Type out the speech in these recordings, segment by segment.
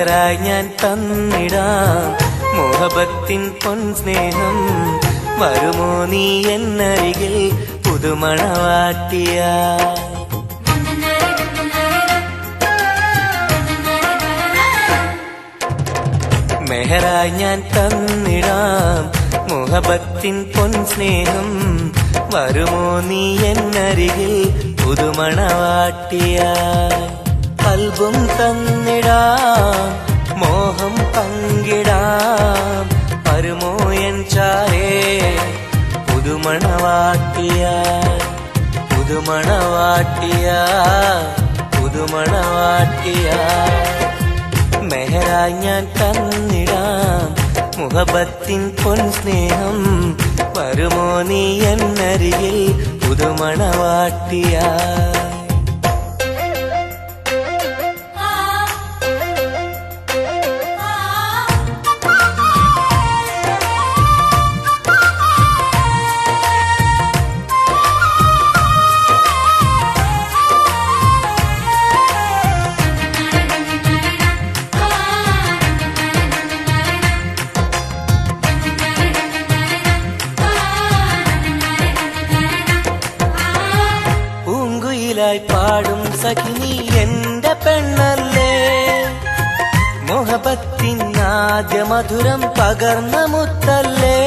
മെഹറായി ഞാൻ തന്നിടാം മോഹബത്തിൻ പൊൻസ്നേഹം. വരുമോ നീ എന്നരികിൽ പുതുമണവാട്ടിയായി? മെഹറായി ഞാൻ തന്നിടാം മോഹബത്തിൻ പൊൻസ്നേഹം. വരുമോ നീ എന്നരികിൽ പുതുമണവാട്ടിയായി? കൽബും തന്നിടാം മോഹം പങ്കിടാം. വരുമോ എൻ ചാരേ പുതുമണവാട്ടിയായി? പുതുമണവാട്ടിയായി പുതുമണവാട്ടിയായി. മെഹറായി ഞാൻ തന്നിടാം മുഹബത്തിൻ പൊൻസ്നേഹം. വരുമോ നീ എന്നരികിൽ പുതുമണവാട്ടിയായി? പാടും സഖിനി എന്റെ പെണ്ണല്ലേ, മോഹബത്തിൻ ആദ്യ മധുരം പകർന്ന മുത്തല്ലേ.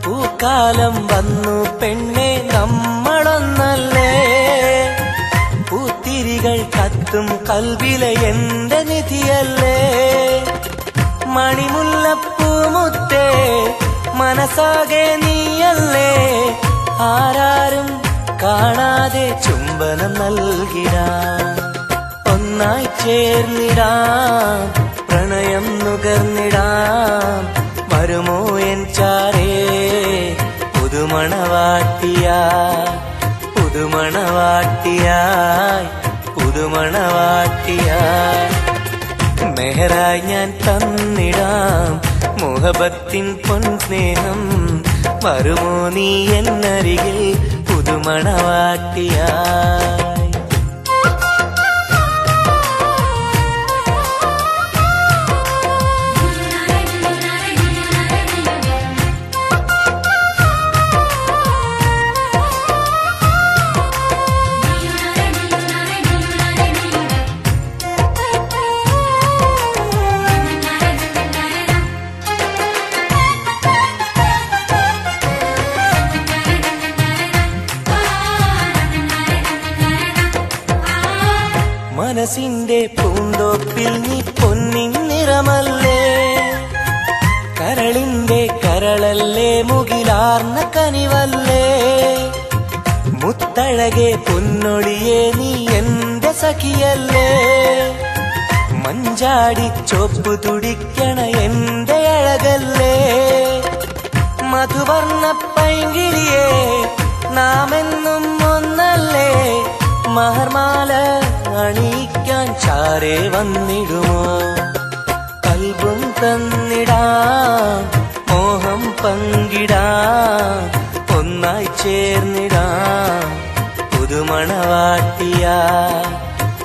പൂക്കാലം വന്നു പെണ്ണെ നമ്മളൊന്നല്ലേ, പൂത്തിരികൾ കത്തും കൽവിലെ എന്റെ നിധിയല്ലേ. മണിമുല്ലപ്പൂമുത്തേ മനസ്സാകെ നീയല്ലേ, ആരാരും കാണാതെ ചുംബനം നൽകിടാം. ഒന്നായി ചേർന്നിടാം പ്രണയം നുകർന്നിടാം. വരുമോ എൻ ചാരേ പുതുമണവാട്ടിയായി? പുതുമണവാട്ടിയായി പുതുമണവാട്ടിയായി. മെഹറായി ഞാൻ തന്നിടാം മോഹബത്തിൻ പൊൻസ്നേഹം. വരുമോ നീ എന്നരികിൽ പുതുമണവാട്ടിയായി? മനസ്സിന്റെ പൂന്തോപ്പിൽ നീ പൊന്നിൻ നിറമല്ലേ, കരളിന്റെ കരളല്ലേ, മുകിലാർന്ന കനിവല്ലേ. മുത്തഴകെ പൊന്നൊളിയെ നീ എന്റെ സഖിയല്ലേ, മഞ്ചാടി ചോപ്പ് തുടിക്കണ എന്റെ അഴകല്ലേ. മധുവർണ്ണ പൈങ്കിളിയെ നാമെന്നും ഒന്നല്ലേ, മഹർമാല അണിയിക്കാൻ ചാരേ വന്നിടുമോ. കൽബും തന്നിടാം മോഹം പങ്കിടാം. ഒന്നായി ചേർന്നിടാം പുതുമണവാട്ടിയായി?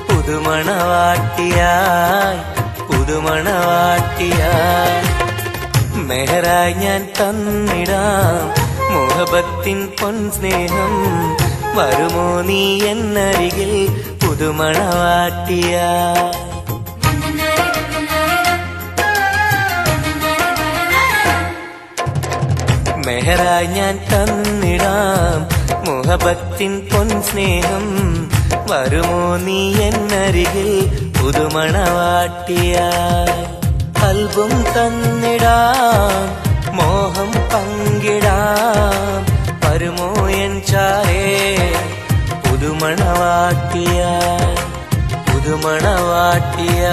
പുതുമണവാട്ടിയായി പുതുമണവാട്ടിയായി. മെഹറായി ഞാൻ തന്നിടാം മോഹബത്തിൻ പൊൻസ്നേഹം. വരുമോ നീ എന്നരികിൽ പുതുമണവാട്ടിയായി? മെഹറായി ഞാൻ തന്നിടാം മോഹബത്തിൻ പൊൻസ്നേഹം. വരുമോ നീ എന്നരികിൽ പുതുമണവാട്ടിയായി? കൽബും തന്നിടാം മോഹം പങ്കിടാം. വരുമോ എൻ ചാരേ പുതുമണവാട്ടിയായി? പുതുമണവാട്ടിയായി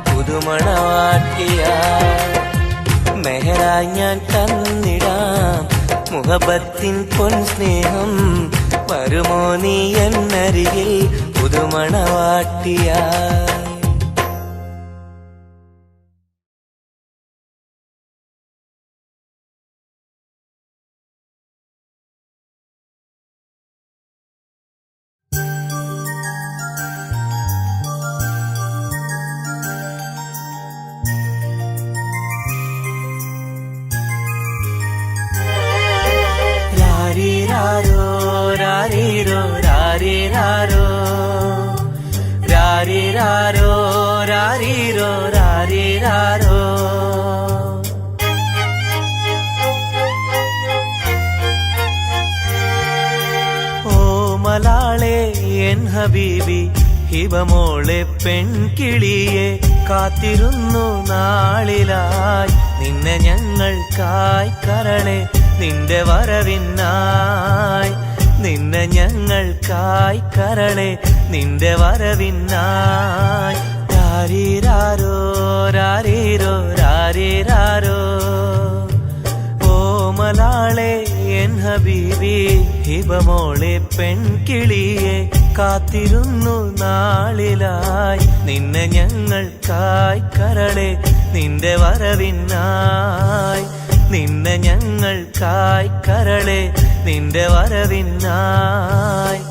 പുതുമണവാട്ടിയായി. മെഹറായി ഞാൻ തന്നിടാം മുഹബത്തിൻ പൊൻസ്നേഹം. വരുമോ നീ എന്നരികിൽ പുതുമണവാട്ടിയായി? ഹബീബി ഹിബമോളെ പെൺകിളിയെ കാത്തിരുന്നു നാളിലായി നിന്നെ ഞങ്ങൾക്കായി കരളെ നിന്റെ വരവിനായി നിന്നെ ഞങ്ങൾക്കായി കരളെ നിന്റെ വരവിനായി രാരീരാരോ രാരീരോ രാരീരാരോ ഓമലാളെ എൻ ഹബീബി ഹിബമോളെ പെൺകിളിയെ കാത്തിരുന്നു നാളിലായി നിന്നെ ഞങ്ങൾക്കായി കരളെ നിന്റെ വരവിനായി നിന്നെ ഞങ്ങൾക്കായി കരളെ നിന്റെ വരവിനായി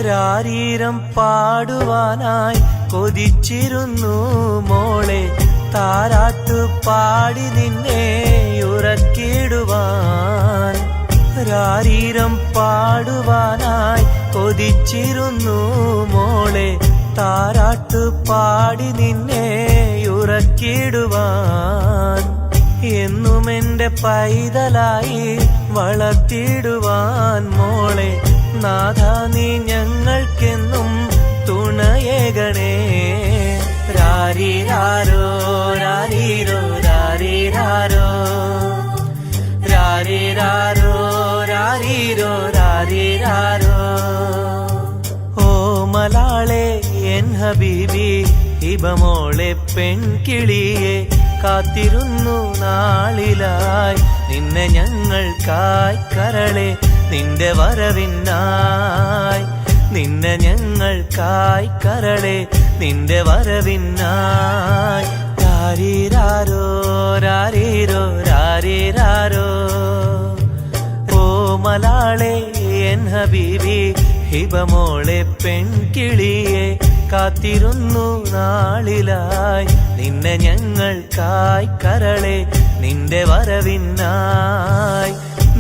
രാരീരം പാടുവാനായി കൊതിച്ചിരുന്നു മോളെ താരാട്ടു പാടി നിന്നെ ഉറക്കിടുവാൻ രാരീരം പാടുവാനായി കൊതിച്ചിരുന്നു മോളെ താരാട്ടു പാടി നിന്നെ ഉറക്കിടുവാൻ എന്നും എന്റെ പൈതലായി വളർത്തിടുവാൻ മോളെ നാഥ നീ ഞങ്ങൾക്കെന്നും തുണയേകണേ രാരീരാരോ രാരീരോ രാരീരാരോ രാരീരാരോ രാരീരോ രാരീരാരോ ഓമലാളെ എൻ ഹബീബി ഹിബമോളെ പെൺകിളിയെ കാത്തിരുന്നു നാളിലായി നിന്നെ ഞങ്ങൾക്കായി കരളെ നിന്റെ വരവിനായി നിന്നെ ഞങ്ങൾക്കായി കരളെ നിന്റെ വരവിനായി രാരീരാരോ രാരീരോ രാരീരാരോ ഓമലാളെ എൻ ഹബീബി ഹിബമോളെ പെൺകിളിയെ കാത്തിരുന്നു നാളിലായി നിന്നെ ഞങ്ങൾക്കായി കരളെ നിന്റെ വരവിനായി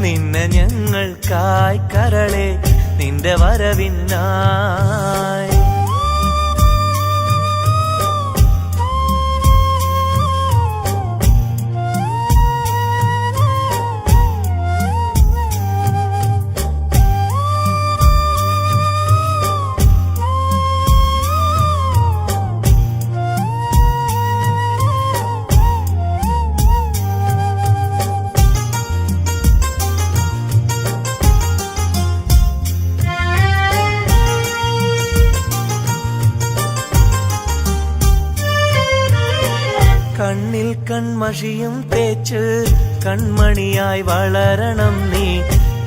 നിന്നെ ഞങ്ങൾക്കായി കരളെ നിന്റെ വരവിനായി കണ്ണിൽ കൺമഷിയും തേച്ച് കൺമണിയായി വളരണം നീ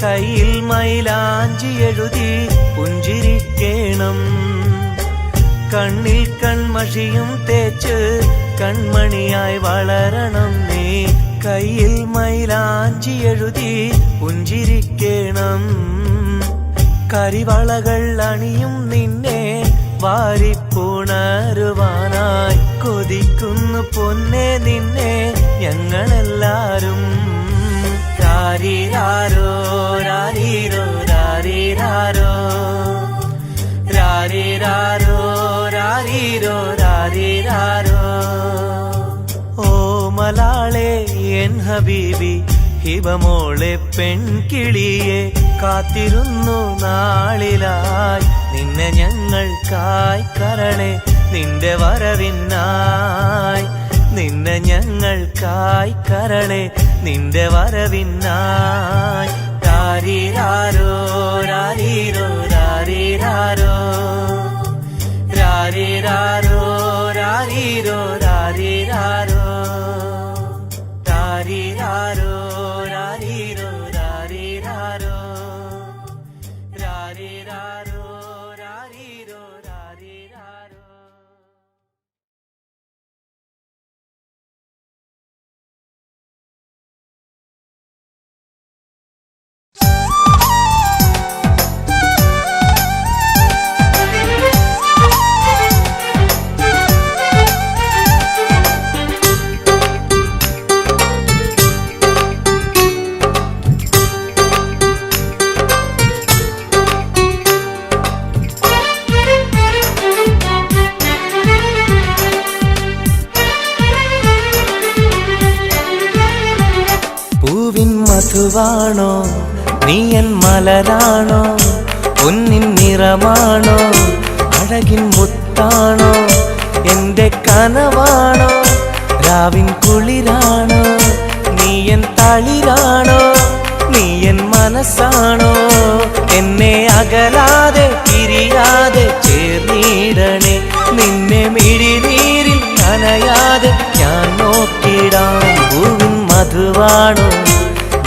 കയ്യിൽ മൈലാഞ്ചി എഴുതി പുഞ്ചിരിക്കേണം കണ്ണിൽ കൺമഷിയും തേച്ച് കൺമണിയായി വളരണം നീ കയ്യിൽ മൈലാഞ്ചി എഴുതി പുഞ്ചിരിക്കേണം കരിവളകൾ അണിയും നിന്നെ വാരിപ്പുണരുവാനായി കൊതിക്കുന്നു പൊന്നെ നിന്നെ ഞങ്ങളെല്ലാരും രാരീരാരോ രാരീരോ രാരീരാരോ രാരീരാരോ രാരീരോ രാരീരാരോ ഓമലാളെ എൻ ഹബീബി ഹിബമോളെ പെൺകിളിയെ കാത്തിരുന്നു നാളിലായി നിന്നെ ഞങ്ങൾക്കായി കരളെ നിന്റെ വരവിനായി നിന്നെ ഞങ്ങൾക്കായി കരളെ നിന്റെ വരവിനായി രാരീരാരോ രാരീരോ രാരീരാരോ രാരീരാരോ രാരീരോ രാരീരാരോ രാരീരാരോ രാരീരോ രാരീരാരോ രാരീരാരോ രാരീരോ രാരീരാരോ മധുവാണോ നീ എൻ മലരാണോ പൊന്നിൻ നിറമാണോ അഴകിൻ മുത്താണോ എന്റെ കനവാണോ രാവിൻ കുളിരാണോ നീ എൻ തളിരാണോ നീ എൻ മനസ്സാണോ എന്നെ അകലാതെ പിരിയാതെ ചേർന്നിടണേ നിന്നെ മിഴിനീരിൽ നനയാതെ ഞാൻ നോക്കിടാം പൂവിൻ മധുവാണോ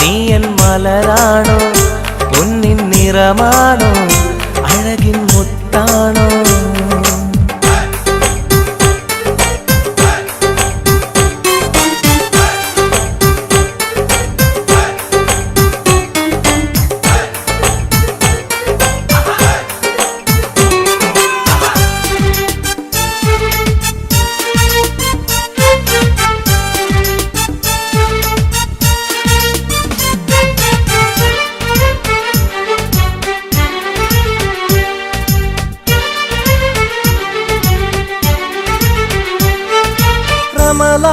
നീ എൻ മലരാണോ പൊന്നിൻ നിറമാണോ അഴകിൻ മുത്താണോ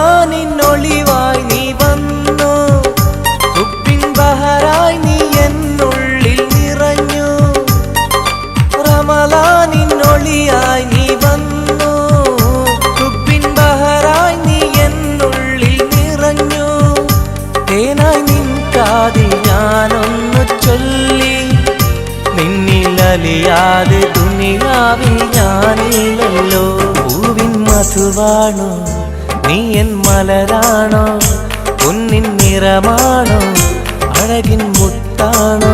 റമളാനിന്നൊളിവായി നീ വന്നു ഉപ്പിൻ ബഹറായി നീ എന്നുള്ളിൽ നിറഞ്ഞു റമളാനിന്നൊളിയായി നീ വന്നു ഉപ്പിൻ ബഹറായി നീ എന്നുള്ളിൽ നിറഞ്ഞു തേനായി നിൻ കാതിൽ ഞാനൊന്നു ചൊല്ലി നിന്നിലലിയാതെ ദുനിയാവിൽ ഞാനില്ലല്ലോ പൂവിൻ മധുവാണോ നീ എൻ മലരാണോ പൊന്നിൻ നിറമാണോ അഴകിൻ മുത്താണോ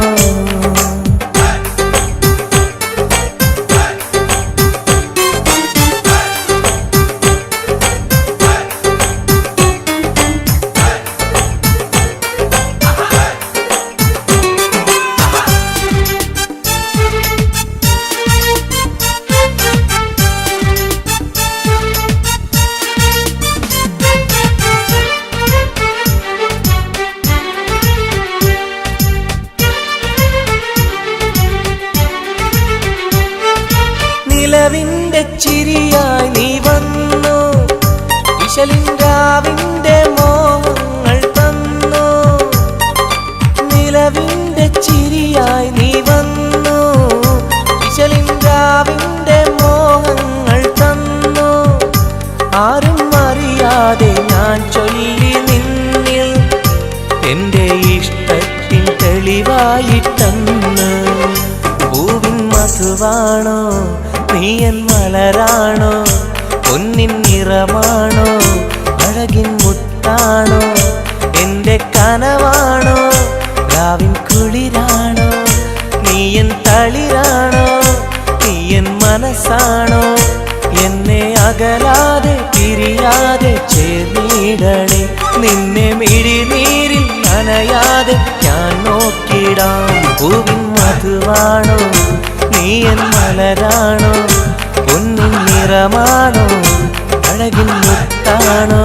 നിലവിന്റെ ചിരിയായി നീ വന്നു ഇശലിൻരാവിന്റെ മോഹങ്ങൾ തന്നു നിലവിന്റെ ചിരിയായി നീ വന്നു ഇശലിൻരാവിന്റെ മോഹങ്ങൾ തന്നു ആരും അറിയാതെ ഞാൻ ചൊല്ലി നിന്നിൽ എന്റെ ഇഷ്ടത്തിൻ തെളിവായിട്ടന്ന് പൂവിൻ മധുവാണോ നീ എൻ മലരാണോ പൊന്നിൻ നിറമാണോ അഴകിൻ മുത്താണോ എന്റെ കനവാണോ രാവിൻ കുളിരാണോ നീ എൻ തളിരാണോ നീ എൻ മനസ്സാണോ എന്നെ അകലാതെ പിരിയാതെ ചേർന്നിടണേ നിന്നെ മിഴിനീരിൽ നനയാതെ ഞാൻ നോക്കിടാം പൂവിൻ മധുവാണോ നീ എൻ മലരാണോ പൊന്നിൻ നിറമാണോ അഴകിൻ മുത്താണോ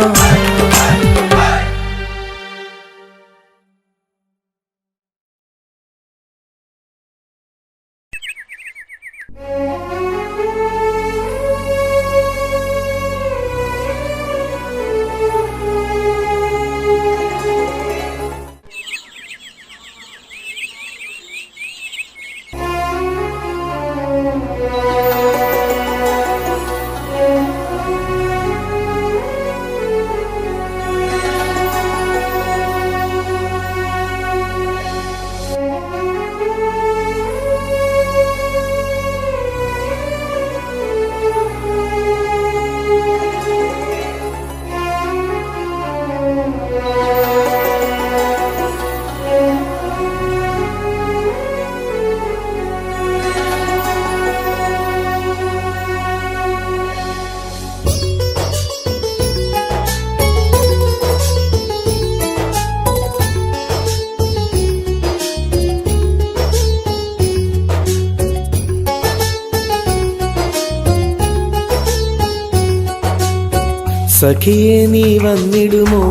സഖിയെ നീ വന്നിടുമോ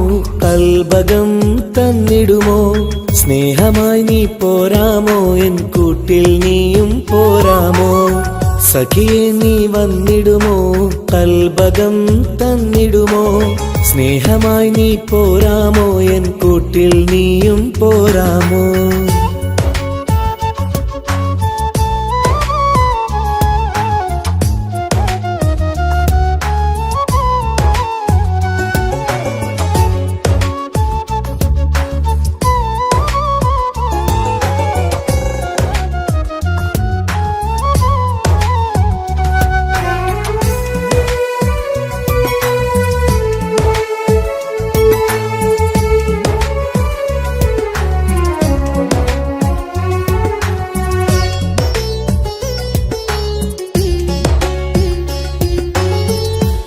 കൽബകം തന്നിടുമോ സ്നേഹമായി നീ പോരാമോ എൻ കൂട്ടിൽ നീയും പോരാമോ സഖിയെ നീ വന്നിടുമോ കൽബകം തന്നിടുമോ സ്നേഹമായി നീ പോരാമോ എൻ കൂട്ടിൽ നീയും പോരാമോ?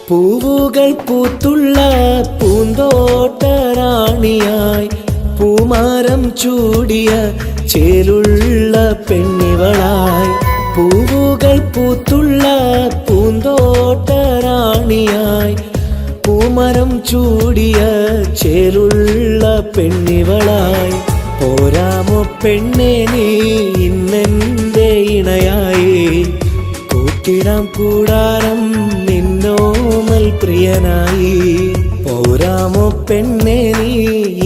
പൂവുകൾ പൂത്തുള്ള പൂന്തോട്ടറാണിയായി പൂമാരം ചൂടിയ ചേലുള്ള പെണ്ണിവളായി. പൂവുകൾ പൂത്തുള്ള പൂന്തോട്ടറാണിയായി പൂമരം ചൂടിയ ചേലുള്ള പെണ്ണിവളായി. പോരാമോ പെണ്ണേ നീ ഇന്നെന്റെ ഇണയായി? കൂട്ടിടാം കൂടാരം നിന്നോമൽ പ്രിയനായി. പോരാമോ പെണ്ണേ നീ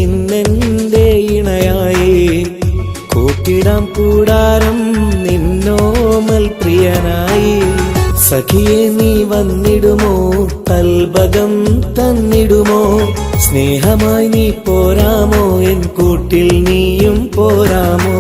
ഇന്നെന്റെ ഇണയായി? കൂട്ടിടാം കൂടാരം നിന്നോമൽ പ്രിയനായി. സഖിയെ നീ വന്നിടുമോ? കൽബകം തന്നിടുമോ? സ്നേഹമായി നീ പോരാമോ എൻ കൂട്ടിൽ നീയും പോരാമോ?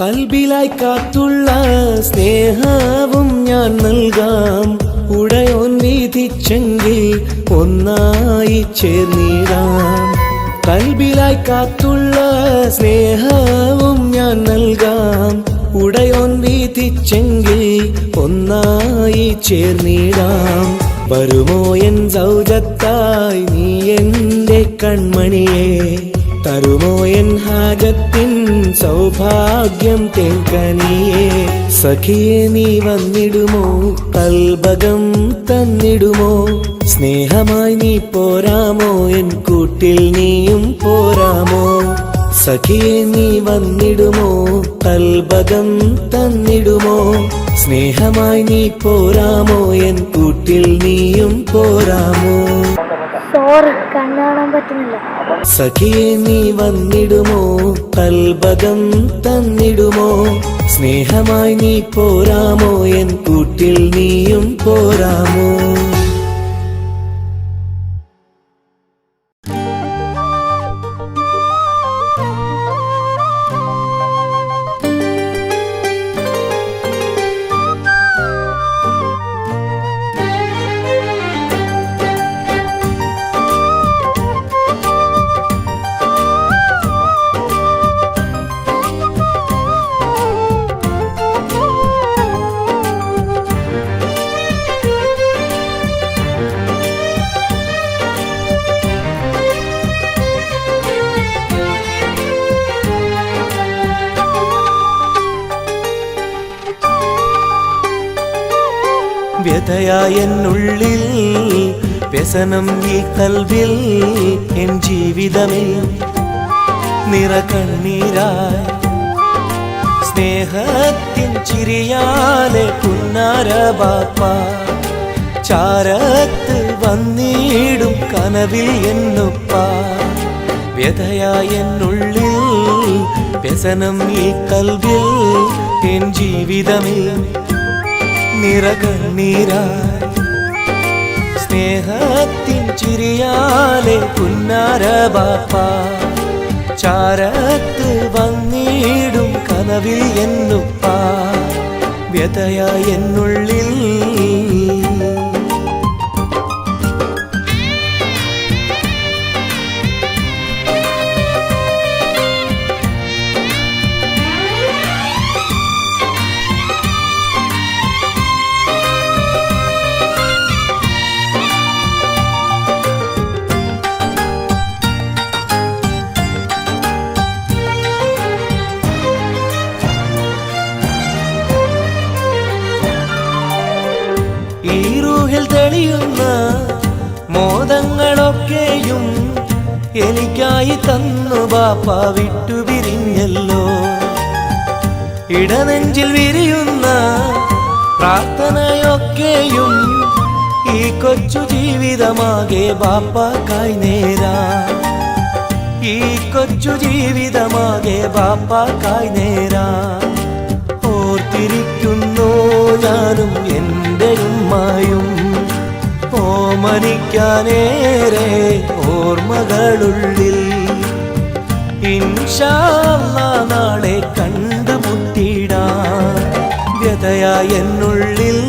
കൽബിലായി കാത്തുള്ള സ്നേഹവും ഞാൻ നൽകാം. ഉടയോൻ വിധിച്ചെങ്കിൽ ഒന്നായി ചേർന്നിടാം. കൽബിലായി കാത്തുള്ള സ്നേഹവും ഞാൻ നൽകാം. ഉടയോൻ വിധിച്ചെങ്കിൽ ഒന്നായി ചേർന്നിടാം. വരുമോ എൻ സൗജത്തായി നീ എന്റെ കൺമണിയെ? തരുമോ എൻ ഹാജത്തിൻ സൗഭാഗ്യം തേൻകനിയേ? സഖിയെ നീ വന്നിടുമോ? കൽബകം തന്നിടുമോ? സ്നേഹമായി നീ പോരാമോ എൻ കൂട്ടിൽ നീയും പോരാമോ? സഖിയെ നീ വന്നിടുമോ? കൽബകം തന്നിടുമോ? സ്നേഹമായി നീ പോരാമോ എൻ കൂട്ടിൽ നീയും പോരാമോ? സോറി, കണ്ണു കാണാൻ പറ്റുന്നില്ല. സഖിയെ നീ വന്നിടുമോ? കൽബകം തന്നിടുമോ? സ്നേഹമായി നീ പോരാമോ എൻ കൂട്ടിൽ നീയും പോരാമോ? വ്യഥയായെന്നുള്ളിൽ വ്യസനം ഈ കൽവിൽ എൻ ജീവിതമേ നിറകണ്ണീരായി സ്നേഹത്തിൻ ചിരിയാലെ പുന്നാര ബാപ്പ ചാരത്ത് വന്നിടും കനവിൽ എന്നുപ്പ. വ്യഥയായെന്നുള്ളിൽ വ്യസനം ഈ കൽവിൽ എൻ ജീവിതമേ നിറകണ്ണീരായി സ്നേഹത്തിൻ ചിരിയാലെ പുന്നാര ബാപ്പ ചാരത്ത് വന്നിടും കനവിൽ എന്നുപ്പ. വ്യഥയായെന്നുള്ളിൽ എനിക്കായി തന്നു ബാപ്പ വിട്ടുപിരിഞ്ഞല്ലോ. ഇടനെഞ്ചിൽ വിരിയുന്ന പ്രാർത്ഥനയൊക്കെയും ഈ കൊച്ചു ജീവിതമാകെ ബാപ്പാക്കായി നേരാ. ഈ കൊച്ചു ജീവിതമാകെ ബാപ്പാക്കായി നേരാ. ഓർത്തിരിക്കുന്നു ഞാനും എൻ്റെ ഉമ്മായും, ഓമനിക്കാനേറെ ഓർമ്മകളുള്ളിൽ. ഇൻഷാ അല്ലാഹ് നാളെ കണ്ടുമുട്ടിടാം വ്യതയായ എന്നുള്ളിൽ.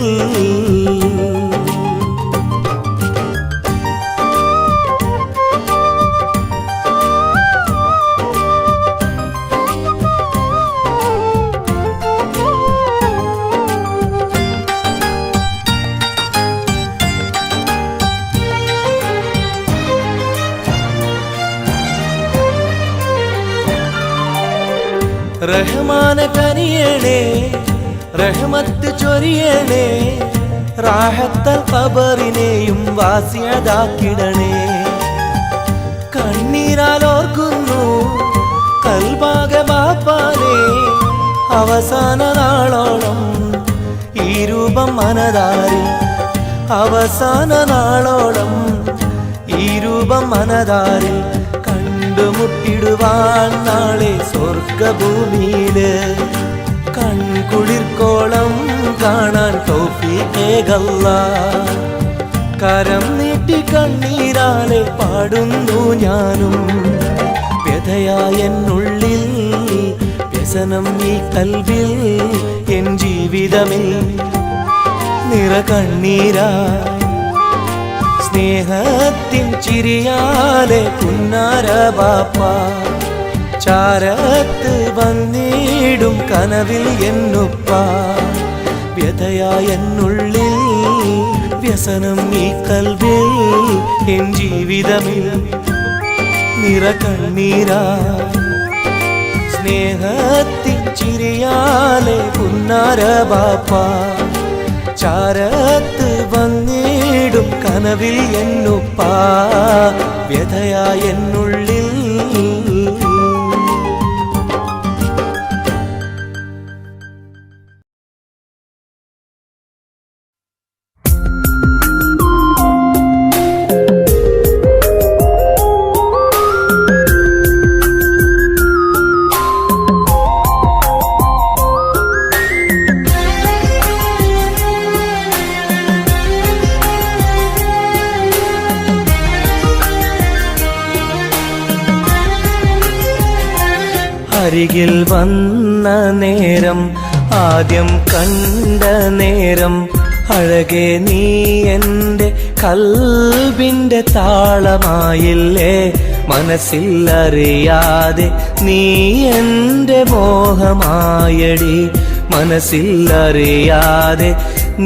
റഹ്മാനെ കനിയണേ, റഹ്മത്ത് ചൊരിയണേ, റാഹത്തൽ ഖബറിനെയും വാസിയതാക്കിടണേ. കണ്ണീരാൽ ഓർക്കുന്നു കൽബാകെ ബാപ്പാനെ, അവസാന നാളോളം ഈ രൂപം മനതാരിൽ. അവസാന നാളോളം ഈ രൂപം മനതാരിൽ. കണ്ടുമുട്ടിടുവാൻ നാളെ സ്വർഗഭൂമിയില്. കൺകുളിർക്കോളം കാണാൻ തൗഫീഖേകല്ലാഹ്. കരം നീട്ടി കണ്ണീരാലെ പാടുന്നു ഞാനും വ്യഥയായ എന്നുള്ളിൽ. വ്യസനം ഈ കൽവിൽ, എൻ ജീവിതമിൽ നിറകണ്ണീരായി. സ്നേഹത്തിൻ ചിരിയാലെ പുന്നാര ബാപ്പ ചാരത്ത് വന്നിടും കനവിൽ എന്നുപ്പ. വ്യഥയായ എന്നുള്ളിൽ, വ്യസനം ഈ കൽവിൽ, എൻ ജീവിതമിൽ നിറകണ്ണീരായി. സ്നേഹത്തിൻ ചിരിയാലെ പുന്നാര ബാപ്പ ചാരത്ത് വന്നിടും കനവിൽ എന്നുപ്പ. വ്യഥയായ എന്നുള്ളിൽ. അരികിൽ വന്ന നേരം, ആദ്യം കണ്ട നേരം, അഴകെ നീ എൻ്റെ കൽബിൻ്റെ താളമായില്ലേ. മനസ്സിലറിയാതെ നീ എൻ്റെ മോഹമായടി. മനസ്സിലറിയാതെ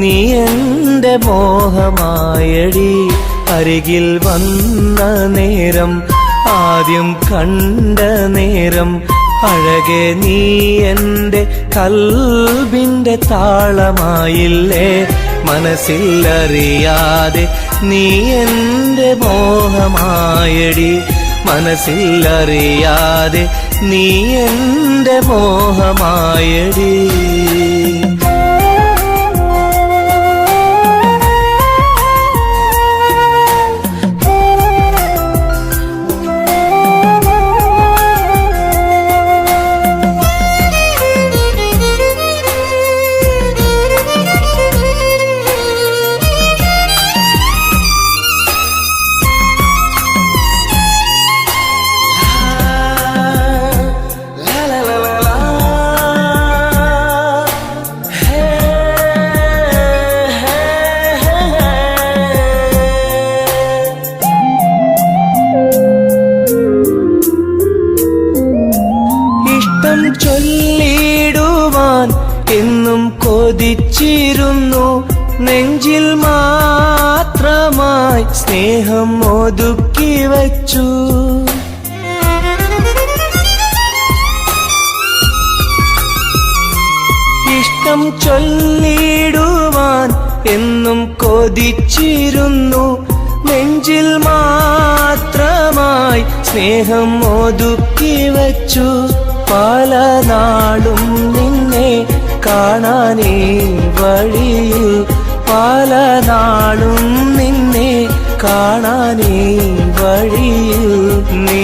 നീ എൻ്റെ മോഹമായടി. അരികിൽ വന്ന നേരം, ആദ്യം കണ്ട നേരം, അഴകെ നീ എൻ്റെ കൽബിൻ്റെ താളമായില്ലേ. മനസ്സിലറിയാതെ നീ എൻ്റെ മോഹമായടി. മനസ്സിലറിയാതെ നീ എൻ്റെ മോഹമായടി. ചൊല്ലിടുവാൻ എന്നും കൊതിച്ചിരുന്നു. നെഞ്ചിൽ മാത്രമായി സ്നേഹം ഒതുക്കി വച്ചു. ഇഷ്ടം ചൊല്ലിടുവാൻ എന്നും കൊതിച്ചിരുന്നു. നെഞ്ചിൽ മാത്രമായി സ്നേഹം ഒതുക്കി വച്ചു പല നാളും നിന്നെ കാണാനേ വഴിയിൽ പല നാളും നിന്നെ കാണാനേ വഴിയിൽ നീ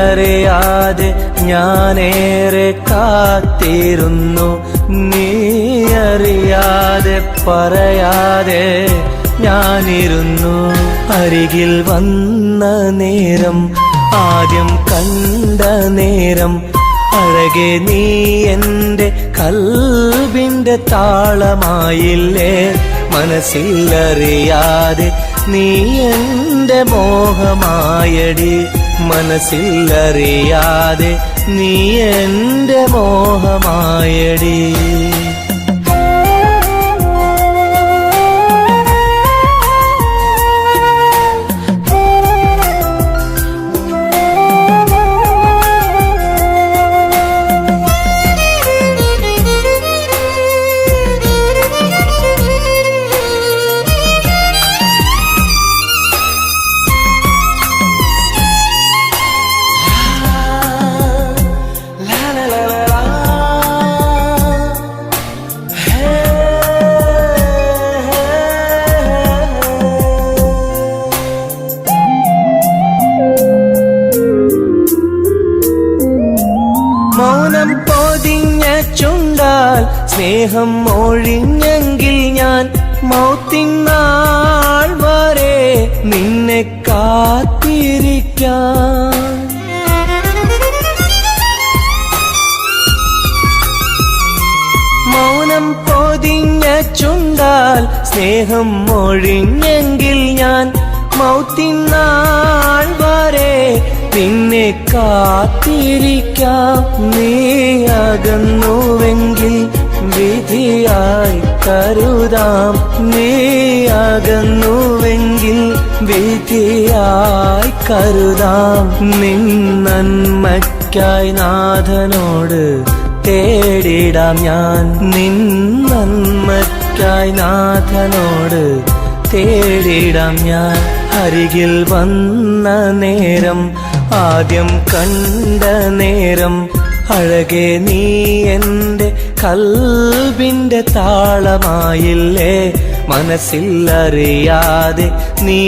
അറിയാതെ ഞാനേറെ കാത്തിരുന്നു നീ അറിയാതെ പറയാതെ ഞാനിരുന്നു അരികിൽ വന്ന നേരം ആദ്യം കണ്ട നേരം അഴകെ നീ എൻ്റെ കൽബിൻ്റെ താളമായില്ലേ മനസ്സിലറിയാതെ നീ എൻ്റെ മോഹമായടി മനസ്സിലറിയാതെ നീ എൻ്റെ മോഹമായടി മൗനം പൊതിഞ്ഞ ചുണ്ടാൽ സ്നേഹം ഒഴിഞ്ഞെങ്കിൽ ഞാൻ മൗത്തിനാൾ വരെ നിന്നെ കാത്തിരിക്കാം മൗനം പൊതിഞ്ഞ ചുണ്ടാൽ സ്നേഹം ഒഴിഞ്ഞെങ്കിൽ ഞാൻ മൗത്തിനാൾ വരെ നിന്നെ കാത്തിരിക്കാം നീ അകന്നുവെങ്കിൽ വിധിയായി കരുതാം നീ അകന്നുവെങ്കിൽ വിധിയായി കരുതാം നിൻ നന്മയ്ക്കായി നാഥനോട് തേടിടാം ഞാൻ നിൻ നന്മയ്ക്കായി നാഥനോട് തേടിടാം ഞാൻ അരികിൽ വന്ന നേരം ആദ്യം കണ്ട നേരം അഴകെ നീ എൻ്റെ കൽബിൻ്റെ താളമായില്ലേ മനസ്സിലറിയാതെ നീ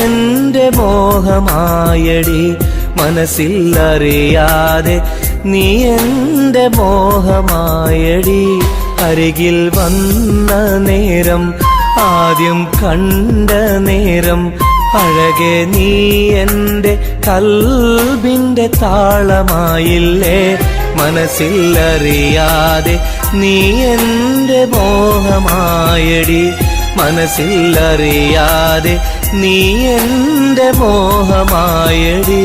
എൻ്റെ മോഹമായടി മനസ്സിലറിയാതെ നീ എൻ്റെ മോഹമായടി അരികിൽ വന്ന നേരം ആദ്യം കണ്ട നേരം അഴകെ നീ എൻ്റെ കൽബിൻ്റെ താളമായില്ലേ മനസ്സിലറിയാതെ നീ എൻ്റെ മോഹമായടി മനസ്സിലറിയാതെ നീ എൻ്റെ മോഹമായടി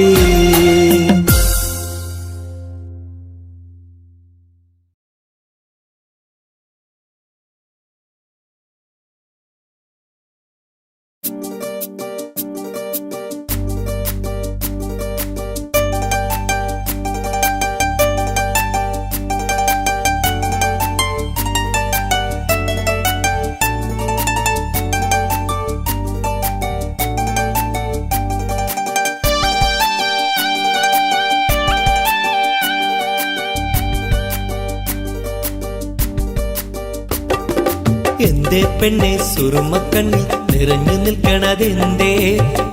എന്തേ പെണ്ണെ സുറുമക്കണ്ണി നിറഞ്ഞു നിൽക്കണതെന്തേ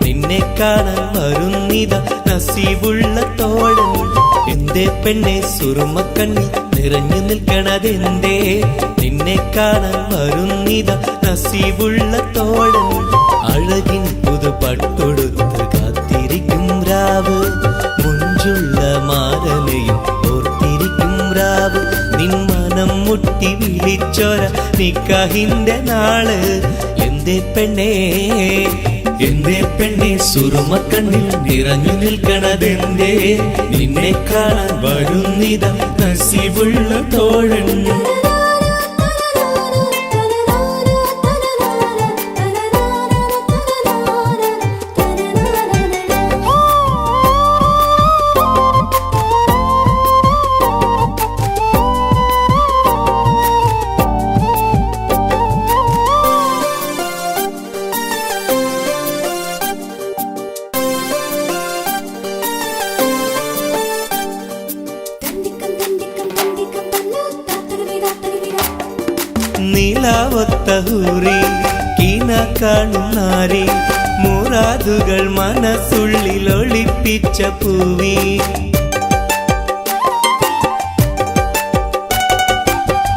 നിന്നെ കാണാൻ വരുന്നിത നസീബുള്ള തോഴൻ എന്തേ പെണ്ണെ സുറുമക്കണ്ണി നിറഞ്ഞു നിൽക്കണതെന്തേ നിന്നെ കാണാൻ വരുന്നിത നസീബുള്ള തോഴൻ അഴകിൻ പുതുപട്ടൊടുത്ത് കാത്തിരിക്കും രാവ് മുഞ്ചുള്ള മാരലയും ഓർത്തിരിക്കും രാവ് നിൻ മനം മുട്ടി വിളിച്ചോര നിക്കാഹിന്റെ നാള് എന്തേ പെണ്ണെ സുറുമക്കണ്ണിൽ നിറഞ്ഞു നിൽക്കണതെന്തേ നിന്നെ കാണാൻ വരുന്നിത നസീബുള്ള തോഴൻ ഹൂറി കീന കാണുന്നാരി മുറാദുകൾ മനസ്സുള്ളിൽ ഒളിപ്പിച്ച പൂവി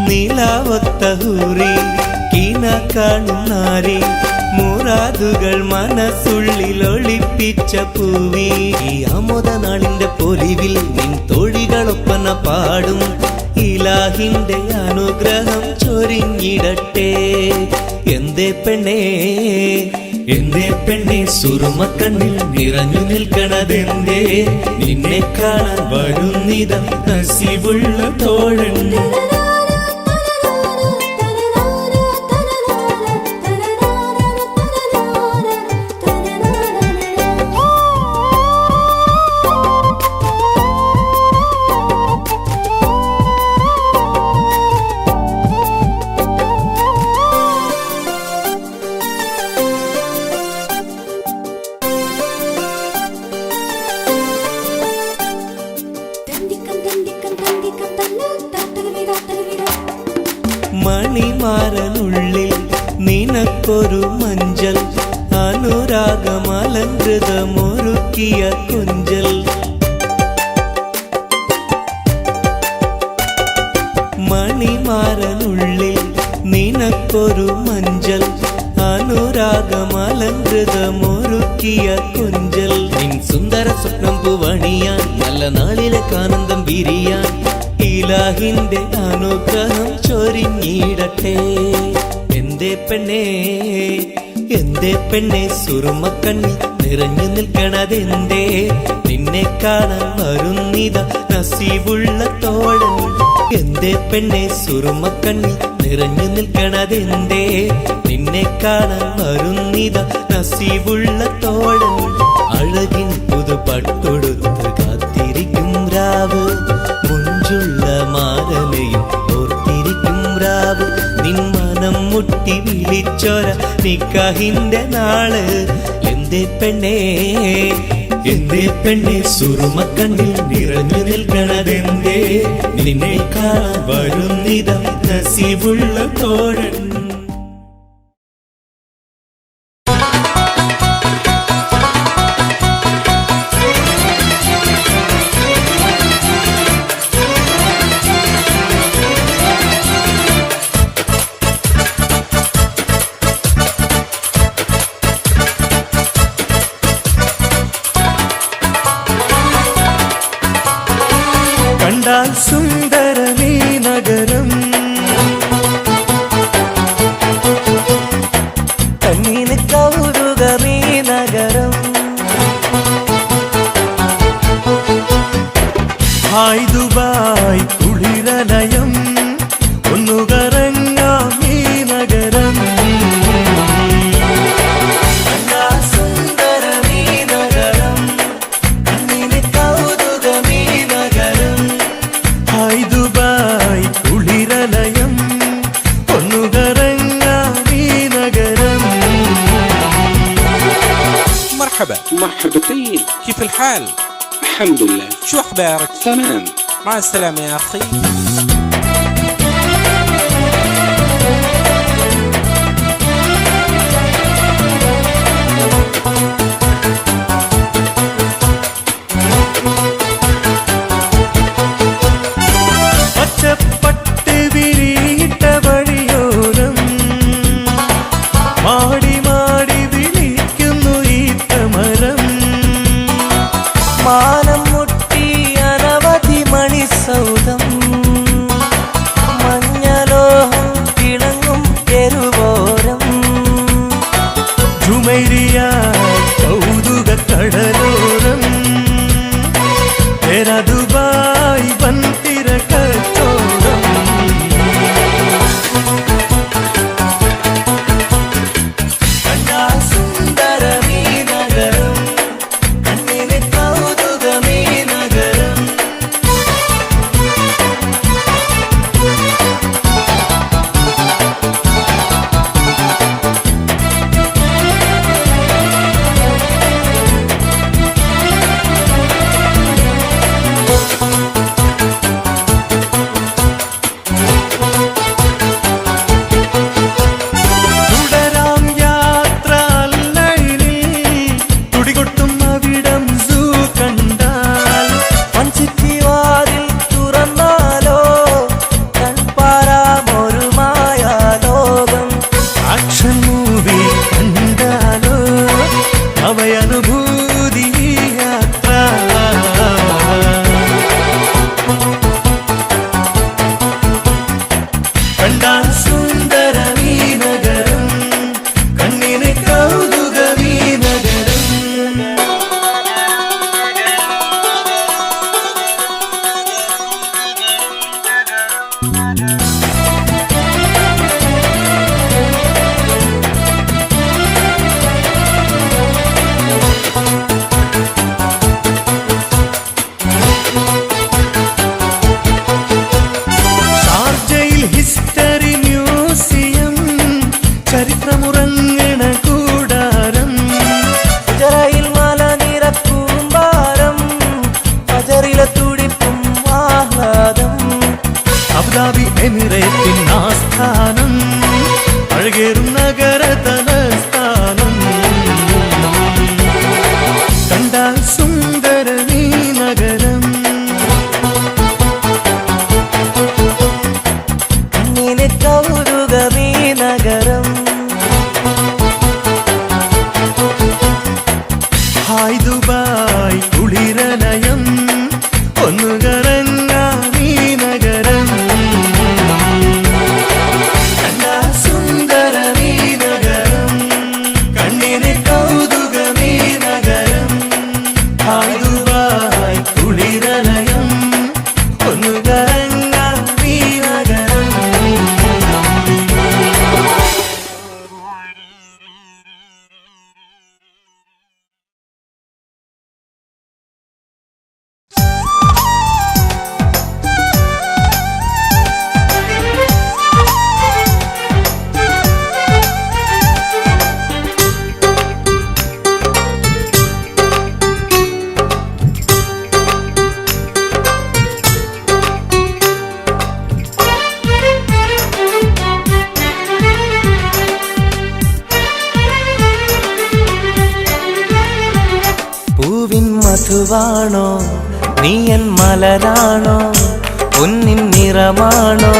നീലാവൊത്ത ഹൂറി കീന കാണുന്നാരി മുറാദുകൾ മനസ്സുള്ളിൽ ഒളിപ്പിച്ച പൂവി ഈ ആമോദ നാളിന്റെ പൊലിവിൽ നിൻ തോഴികളൊപ്പന പാടും ഇലാഹിന്റെ അനുഗ്രഹം ചൊരിഞ്ഞിടട്ടെ എന്തേ പെണ്ണേ സുറുമക്കണ്ണിൽ നിറഞ്ഞു നിൽക്കണതെന്തേ നിന്നെ കാണാൻ വരുന്നിത നസീബുള്ള തോഴൻ മണിമാരനുള്ളിൽ നിനക്കൊരു മഞ്ചൽ അനുരാഗമലങ്കൃതമൊരുക്കിയ കുഞ്ചൽ മണിമാരനുള്ളിൽ നിനക്കൊരു മഞ്ചൽ അനുരാഗമലങ്കൃതമൊരുക്കിയ കുഞ്ചൽ നിൻ സുന്ദര സ്വപ്നം പൂവണിയാൻ നല്ല നാളിലെ ആനന്ദം വിരിയാൻ ഇലാഹിന്റെ അനുഗ്രഹം ചൊരിഞ്ഞിടട്ടെ എന്തേ പെണ്ണേ സുറുമക്കണ്ണിൽ നിറഞ്ഞു നിൽക്കണതെന്തേ നിന്നെ കാണാൻ വരുന്നിത നസീബുള്ള തോഴൻ എന്തേ പെണ്ണേ സുറുമക്കണ്ണിൽ നിറഞ്ഞു നിൽക്കണതെന്തേ നിന്നെ കാണാൻ വരുന്നിത നസീബുള്ള തോഴൻ അഴകിൻ പുതുപട്ടൊടുത്ത് കാത്തിരിക്കും രാവ് മുഞ്ചുള്ള മാരലയും ഓർത്തിരിക്കും രാവ് നിൻ മനം മുട്ടി വിളിച്ചൊര നിക്കാഹിന്റെ നാള് എന്തേ പെണ്ണേ സുറുമക്കണ്ണിൽ നിറഞ്ഞു നിൽക്കണതെന്തേ നിന്നെ കാണാൻ വരുന്നിത നസീബുള്ള തോഴൻ കണ്ടാൽ സുന്ദരമീ നഗരം കണ്ണിന് കൗതുകമീ നഗരം ഹായ് ദുബായ് കുളിരലയം ഒന്നു കറങ്ങാം ഈ നഗരം مرحبتين، كيف الحال؟ الحمد لله. شو أخبارك؟ تمام. مع السلامة يا أخي. മാനം മുട്ടി അനവധി മണിസൗധം മഞ്ഞലോഹം തിളങ്ങും തെരുവോരം ജുമൈരിയ കൗതുക കടലോരം ദുബായ് വൻതിര കച്ചോടം കണ്ടാ സുന്ദരമീ നഗരം കണ്ണിന് കൗതുകമീ നഗരം മധുവാണോ നീ എൻ മലരാണോ പൊന്നിൻ നിറമാണോ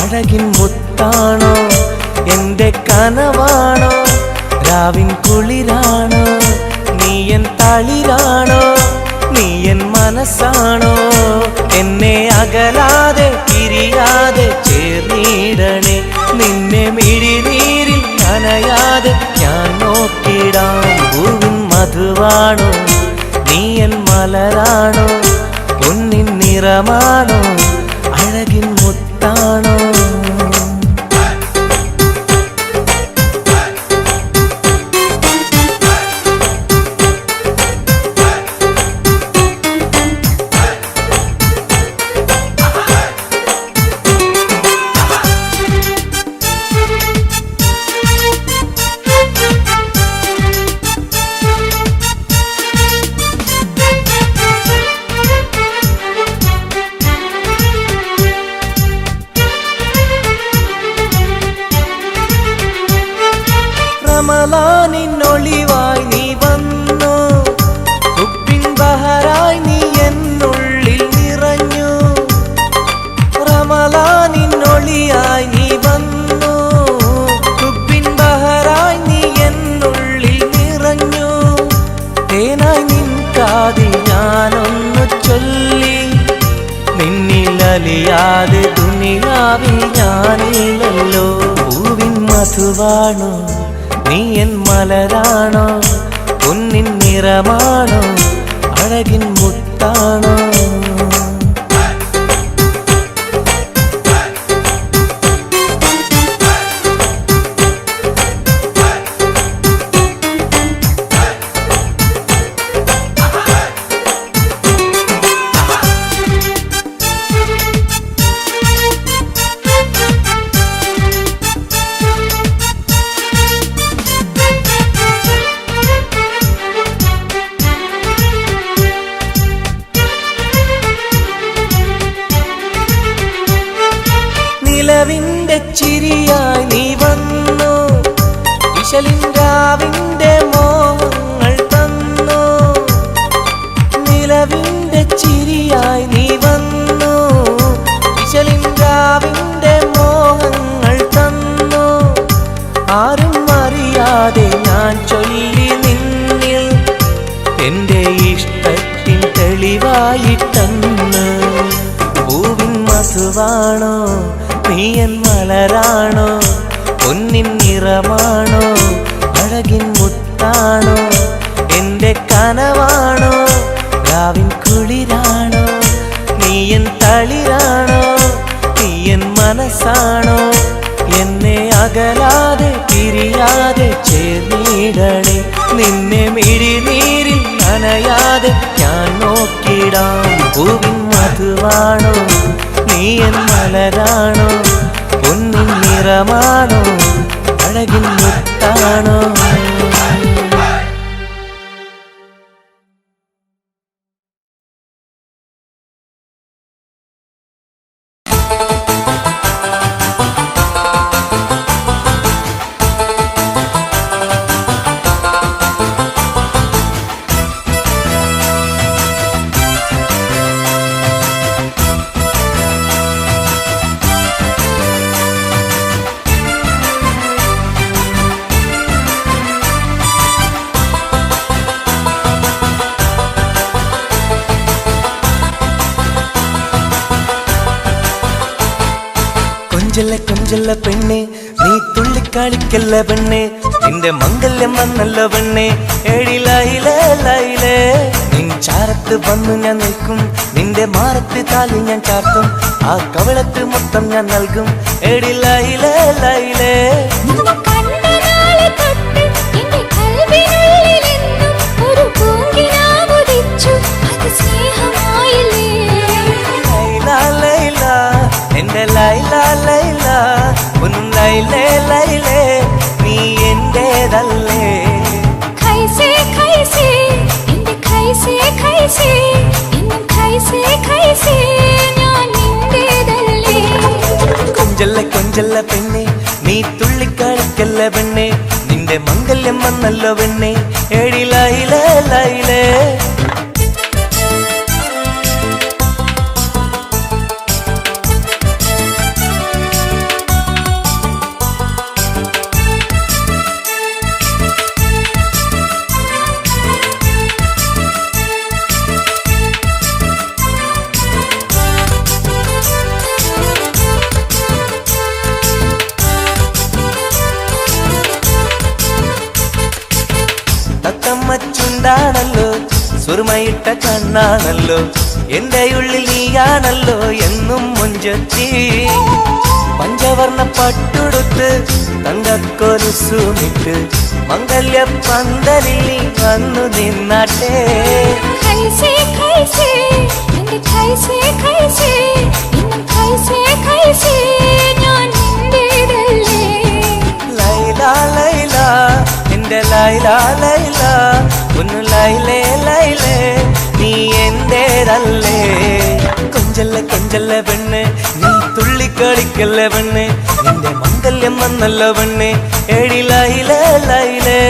അഴകിൻ മുത്താണോ എന്റെ കനവാണോ രാവിൻ കുളിരാണോ നീ എൻ തളിരാണോ നീ എൻ മനസ്സാണോ എന്നെ അകലാതെ പിരിയാതെ ചേർന്നിടണേ നിന്നെ മിഴിനീരിൽ നനയാതെ ഞാൻ നോക്കിടാം പൂവിൻ മധുവാണോ നീ എൻ മലരാണോ പൊന്നിൻ നിറമാണോ അഴകിൻ മുത്താണോ റമളാനിന്നൊളിവായി നീ വന്നു ഹുബ്ബിൻ ബഹറായി നീ എന്നുള്ളിൽ നിറഞ്ഞു റമളാനിന്നൊളിയായി നീ വന്നു ഹുബ്ബിൻ ബഹറായി നീ എന്നുള്ളിൽ നിറഞ്ഞു തേനായി നിൻ കാതിൽ ഞാനൊന്നു ചൊല്ലി നിന്നിലലിയാതെ ദുനിയാവിൽ ഞാനില്ലല്ലോ പൂവിൻ മധുവാണോ നീ എൻ മലരാണോ പൊന്നിൻ നിറമാണോ അഴകിൻ മുത്താണോ നിലവിന്റെ ചിരിയായി നീ വന്നു വിശലിൻരാവിന്റെ മോഹങ്ങൾ തന്നു നിലവിന്റെ ചിരിയായി നീ വന്നു വിശലിൻരാവിന്റെ മോഹങ്ങൾ തന്നു ആരും അറിയാതെ ഞാൻ ചൊല്ലി നിന്നിൽ എന്റെ ഇഷ്ടത്തിൻ തെളിവായിട്ടെന്ന് പൂവിൻ മധുവാണോ നീ എൻ മലരാണോ പൊന്നിൻ നിറമാണോ അഴകിൻ മുത്താണോ എന്റെ കനവാണോ രാവിൻ കുളിരാണോ നീ എൻ തളിരാണോ നീ എൻ മനസ്സാണോ എന്നെ അകലാതെ പിരിയാതെ ചേർന്നിടണേ നിന്നെ മിഴിനീരിൽ നനയാതെ ഞാൻ നോക്കിടാം പൂവിൻ മധുവാണോ നീ എൻ മലരാണോ പൊന്നിൻ നിറമാണോ അഴകിൻ മുത്താണോ കൊഞ്ചല്ല കൊഞ്ചല്ല പെണ്ണെ നീ തുള്ളിക്കളിക്കല്ല പെണ്ണെ നിന്റെ മംഗല്യം വന്നല്ല പെണ്ണെ എഴിലയിലേ ലൈലേ നിൻ ചാരത്ത് വന്നു ഞാൻ നിൽക്കും നിന്റെ മാറത്ത് താലി ഞാൻ ചാർത്തും ആ കവളത്ത് മൊത്തം ഞാൻ നൽകും എഴിലയിലേ ലൈലേ എന്റെ ലൈല ലൈല ഒന്നും ലൈലേ ലൈലേ നീ എന്റേതല്ലേ ഖൈസേ ഖൈസേ എന്റെ ഖൈസേ ഖൈസേ എന്നും ഖൈസേ ഖൈസേ ഞാൻ നിന്റേതല്ലേ കൊഞ്ചല്ല കൊഞ്ചല്ല പെണ്ണെ നീ തുള്ളിക്കളിക്കല്ല പെണ്ണെ നിന്റെ മംഗല്യം വന്നല്ലോ പെണ്ണെ എഴിലയിലേ ലൈലേ ചുണ്ടാണല്ലോ സുറുമയിട്ട കണ്ണാണല്ലോ എന്റെ ഉള്ളിൽ നീയാണല്ലോ എന്നും മുഞ്ചത്തി പഞ്ചവർണ്ണ പട്ടുടുത്ത് തങ്കക്കൊലുസുമിട്ട് മംഗല്യ പന്തലിൽ നീ വന്നു നിന്നാട്ടെ ഖൈസേ ഖൈസേ എന്റെ ഖൈസേ ഖൈസേ ഇന്നും ഖൈസേ ഖൈസേ ഞാൻ നിന്റേതല്ലേ ലൈല ലൈല എന്റെ ലൈല ലൈല ഒന്ന് ലൈലേ ലൈലേ നീ എന്റേതല്ലേ കൊഞ്ചല്ല കൊഞ്ചല്ല പെണ്ണ് നീ തുള്ളിക്കളിക്കല്ല പെണ്ണ് നിന്റെ മംഗല്യം വന്നല്ല പെണ്ണ് എടി ലൈലേ ലൈലേ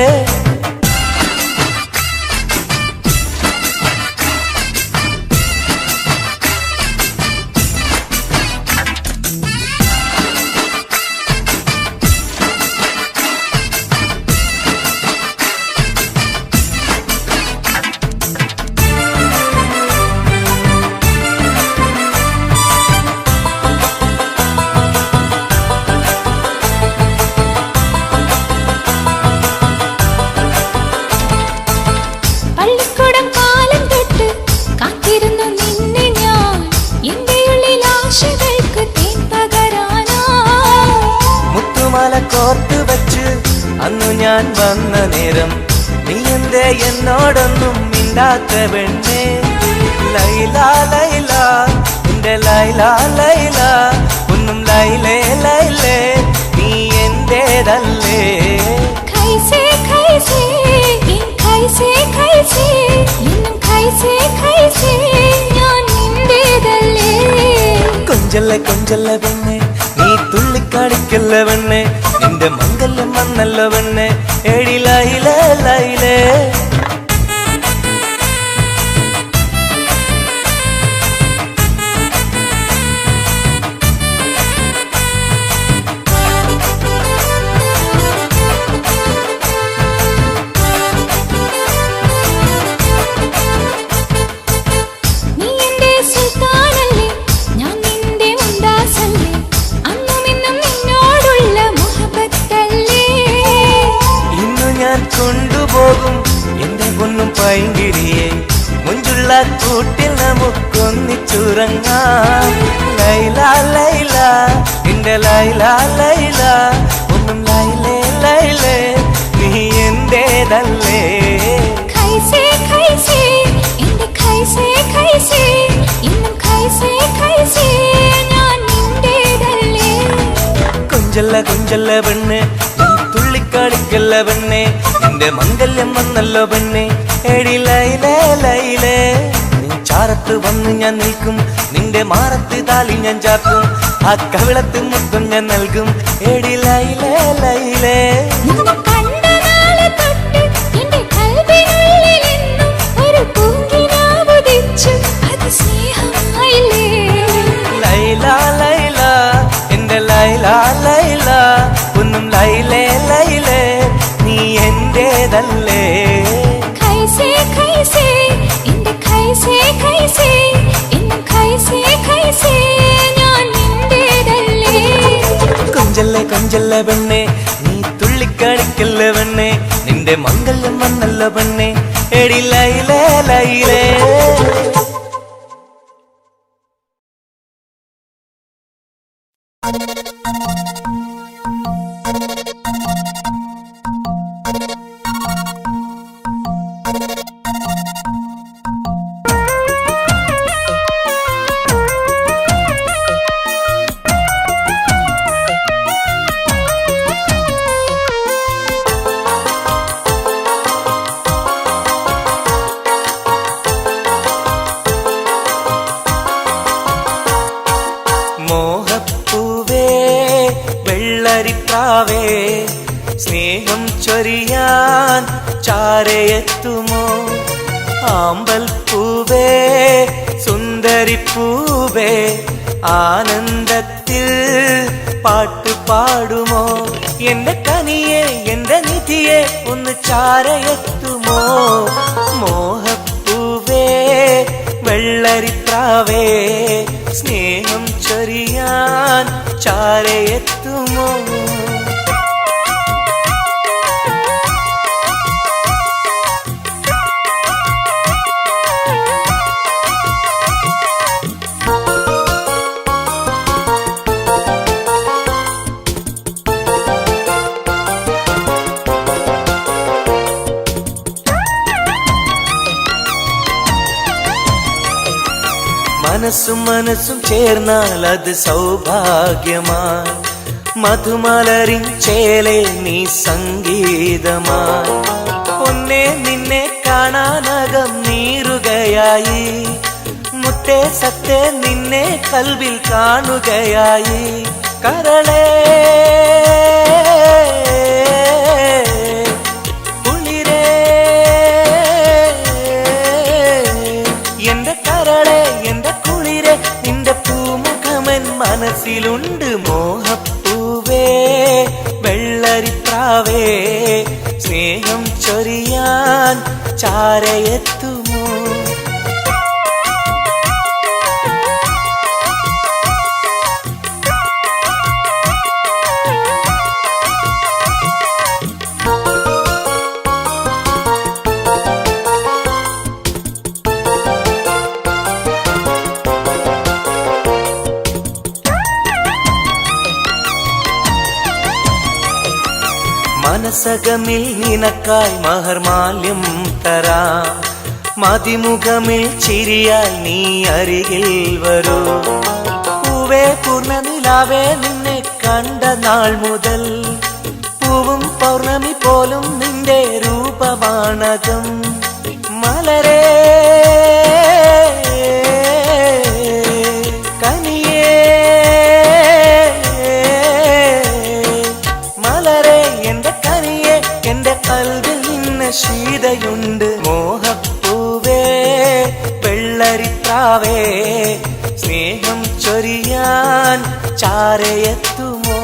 പള്ളിക്കൂടം കാലം തൊട്ട് കാത്തിരുന്നു നിന്നെ ഞാൻ എന്റെ ഉള്ളിൽ ആശകൾക്ക് തേൻ പകരാനാ മുത്തുമാല കോർത്ത് വെച്ച് അന്നു ഞാൻ വന്ന നേരം നീ എന്തേ എന്നോടൊന്നും മിണ്ടാത്ത പെണ്ണേ ലൈല ലൈല എന്റെ ലൈല ലൈല ഒന്നും ലൈലേ ലൈലേ നീ എന്റേതല്ലേ ഖൈസേ ഖൈസേ എൻ ഖൈസേ ഖൈസേ ഇന്നും ഖൈസേ ഖൈസേ ഞാൻ നിന്റേതല്ലേ കൊഞ്ചല്ല കൊഞ്ചല്ല പെണ്ണെ നീ തുള്ളിക്കാടിക്കല്ല പെണ്ണെ നിന്റെ മംഗല്യം വന്നല്ല പെണ്ണെ എടി ലൈലേ ലൈലേ നീ എന്റെ സുൽത്താനല്ലേ ഞാൻ നിന്റെ മുംതാസല്ലേ അന്നും ഇന്നും നിന്നോടുള്ള മുഹബത്തല്ലേ ഇന്നു ഞാൻ കൊണ്ടുപോകും എന്റെ പൊന്നും പൈങ്കിരിയെ മുഞ്ചുള്ള കൂട്ടിൽ നമുക്കൊന്നിച്ചുറങ്ങാം ലൈല ലൈല എന്റെ ലൈല ലൈല ഒന്നും ലൈലേ ലൈലേ നീ എന്റേതല്ലേ ഖൈസേ ഖൈസേ എന്റെ ഖൈസേ ഖൈസേ ഇന്നും ഖൈസേ ഖൈസേ ഞാൻ നിന്റേതല്ലേ കൊഞ്ചല്ല കൊഞ്ചല്ല പെണ്ണ് നീ തുള്ളിക്കാടിക്കല്ല പെണ്ണെ നിന്റെ മംഗല്യം വന്നല്ലോ പെണ്ണെ എടി ലൈലേ ലൈലേ നീ ചാരത്ത് വന്ന് ഞാൻ നിൽക്കും നിന്റെ മാറത്ത് താലി ഞാൻ ചാർത്തും ആ കവിളത്ത് മുത്തും ഞാൻ നൽകും എടി ലൈലേ ലൈലേ നിന്നെ കണ്ട നാളെ തൊട്ട് എന്റെ കൽബിനുള്ളിൽ എന്നും ഒരു പൂങ്കിനാവുദിച്ചു അത് സ്നേഹമായില്ലേ ലൈല ലൈല എന്റെ ലൈല ലൈല ഒന്നും ലൈലേ ലൈലേ നീ എന്റേതല്ലേ ഖൈസേ ഖൈസേ എന്റെ ഖൈസേ ഖൈസേ ഇന്നും ഖൈസേ ഖൈസേ ഞാൻ നിന്റേതല്ലേ കൊഞ്ചല്ല കൊഞ്ചല്ല പെണ്ണെ നീ തുള്ളിക്കാടിക്കല്ല പെണ്ണെ നിന്റെ മംഗല്യം വന്നല്ല പെണ്ണെ എടി ലൈലേ ലൈലേ മോഹപ്പൂവേ വെള്ളരിപ്രാവേ സ്നേഹം ചൊരിയാൻ ചാരയെത്തുമോ ആമ്പൽ പൂവേ സുന്ദരിപ്പൂവേ ആനന്ദത്തിൽ പാട്ടു പാടുമോ എന്റെ കനിയെ എന്റെ നിധിയെ ഒന്ന് ചാരയെത്തുമോ മോഹപ്പൂവേ വെള്ളരിപ്രാവേ സ്നേഹം ചൊരിയാൻ ചാരയെത്തുമോ മനസ്സും മനസ്സും ചേർന്നാൽ അത് സൗഭാഗ്യമായി മധുമലരിൻ ചേലെ നീ സംഗീതമായി പൊന്നെ നിന്നെ കാണാനകം നീറുകയായി മുത്തേ സത്തേ നിന്നെ കൽവിൽ കാണുകയായി കരളേ കുളിരേ എന്റെ കരളേ എന്റെ കുളിരേ നിന്റെ പൂമുഖമൻ മനസ്സിലുണ്ട് മോഹപ്പൂവേ വെള്ളരിപ്രാവേ സ്നേഹം ചൊരിയാൻ ചാരയെത്തുമോ മനസകമിൽ നിനക്കായി മഹർമാല്യം തരാം മതിമുഖമിൽ ചിരിയായി നീ അരികിൽ വരൂ പൂവേ പൂർണ്ണനിലാവേ നിന്നെ കണ്ട നാൾ മുതൽ പൂവും പൗർണമി പോലും നിന്റെ രൂപമാണകം മലരേ ശീതയുണ്ട് മോഹപ്പൂവേ വെള്ളരിപ്രാവേ സ്നേഹം ചൊരിയാൻ ചാരയെത്തുമോ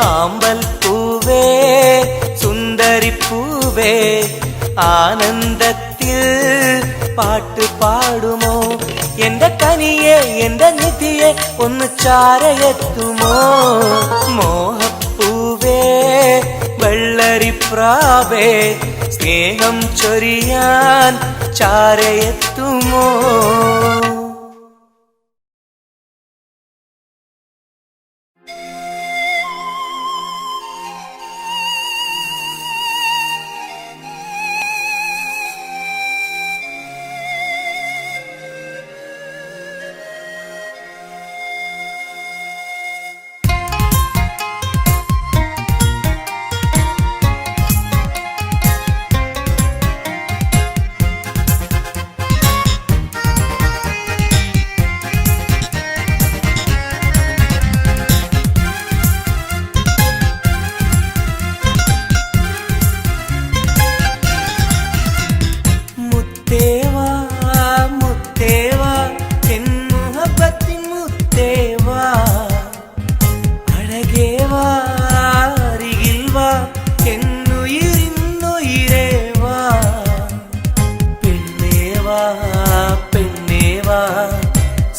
ആമ്പൽ പൂവേ സുന്ദരിപ്പൂവേ ആനന്ദത്തിൽ പാട്ട് പാടുമോ എന്റെ കനിയെ എന്റെ നിധിയെ ഒന്ന് ചാരയെത്തുമോ മോഹപ്പൂവേ വെള്ളരിപ്രാവേ സ്നേഹം ചൊരിയാൻ ചാരയെത്തുമോ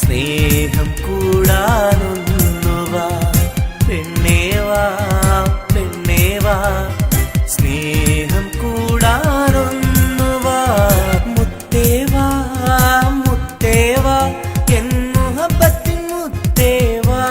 സ്നേഹം കൂടാനൊന്നുവാ പെണ്ണേവാ പെണ്ണേവാ സ്നേഹം കൂടാനൊന്നുവാ മുത്തേവാ മുത്തേവാ എൻ മുഹബത്തിൻ മുത്തേവാ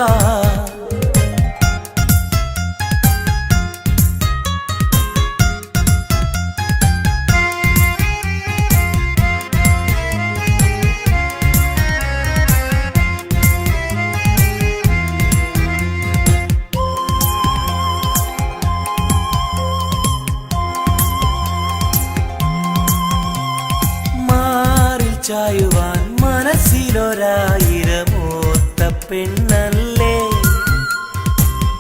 ചായുവാൻ മനസ്സിലൊരായിരമോത്ത പെണ്ണല്ലേ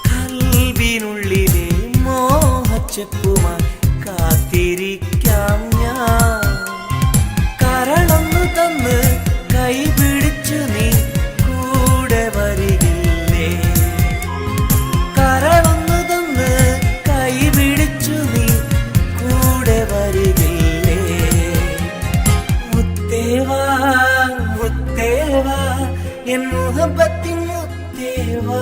കൽവിനുള്ളിലെ മോഹച്ചെപ്പുമായി കാത്തിരിക്കാം ഞാൻ കരളൊന്നു തന്ന് കൈപിടിച്ചു നീ കൂടെ വരികില്ലേ കരളൊന്നു തന്ന് കൈപിടിച്ചു നീ കൂടെ വരികില്ലേ മുത്തേവാ മുത്തേവാ എൻ മുഹബത്തിൻ മുത്തേവാ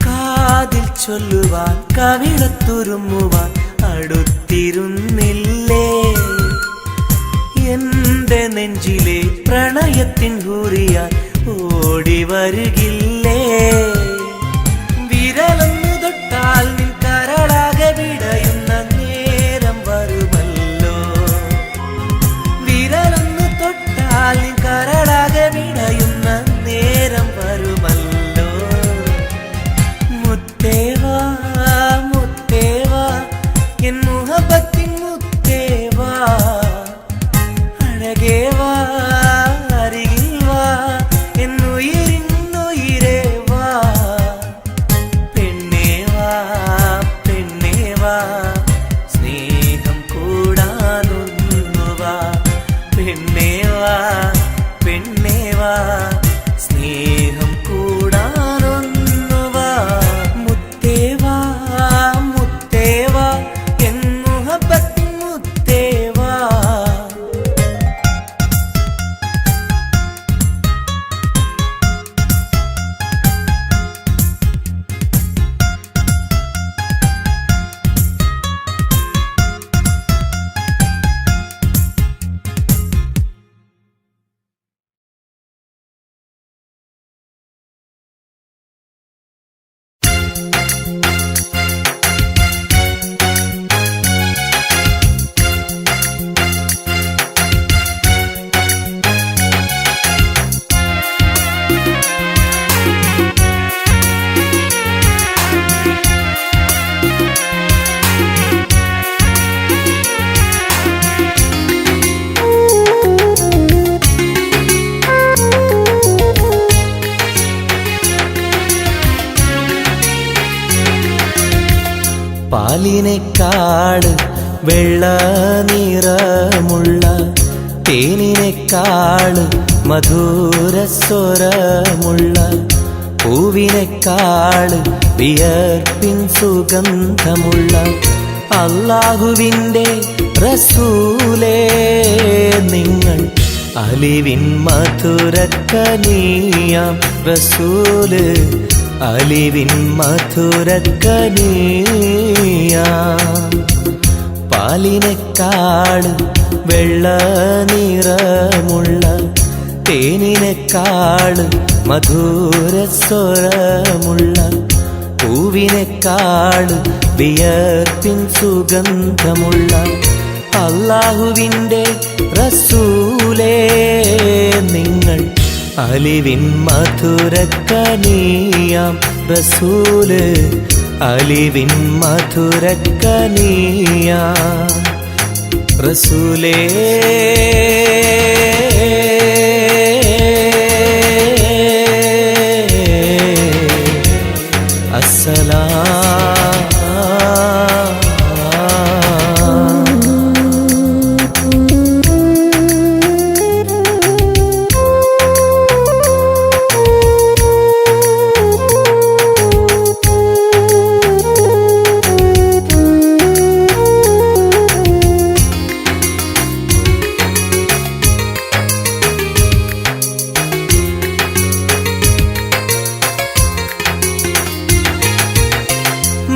കാതിൽ ചൊല്ലുവാൻ കവിളത്തുരുമ്മുവാൻ അടുത്തിരുന്നില്ലേ എന്റെ നെഞ്ചിലെ പ്രണയത്തിൻ ഹൂറിയാൻ ഓടി വരുകില്ലേ വിരലൊന്നു തൊട്ടാൽ നിൻ കരളാകെ വിടയുന്ന നേരം വരുമല്ലോ വിരലൊന്നു തൊട്ടാൽ നിൻ കരളാകെ വിടയുന്ന നേരം വരുമല്ലോ മുത്തേവാ മുത്തേവാ എൻ മുഹബത്തിൻ മുത്തേവാ അഴകേവാ അരികിൽ വാ എന്നുയിരിന്നുയിരേ വാ പെണ്ണേവാ പെണ്ണേവാ സ്നേഹം കൂടാനൊന്നുവാ പെണ്ണേവാ പെണ്ണേവാ സ്നേഹം കൂടാനൊന്നുവാ മുത്തേവാ മുത്തേവാ എൻ മുഹബത്തിൻ മുത്തേവാ പാലിനേക്കാട് വെള്ള നിറമുള്ള തേനിനേക്കാട് മധുരസ്വരമുള്ള പൂവിനേക്കാട് വിയർപ്പിൻ സുഗന്ധമുള്ള അല്ലാഹുവിൻ്റെ റസൂലേ നിങ്ങൾ അലിവിൻ മധുരക്കനിയാം റസൂല് അലിവിൻ മധുരക്കനിയാം പാലിനേക്കാട് വെള്ള നിറമുള്ള തേനിനേക്കാട് മധുരസ്വരമുള്ള പൂവിനേക്കാട് വിയർപ്പിൻ സുഗന്ധമുള്ള അല്ലാഹുവിൻ്റെ റസൂലേ നിങ്ങൾ അലിവിൻ മധുരക്കനിയാം റസൂല് അലിവിൻ മധുരക്കനിയാം റസൂലേ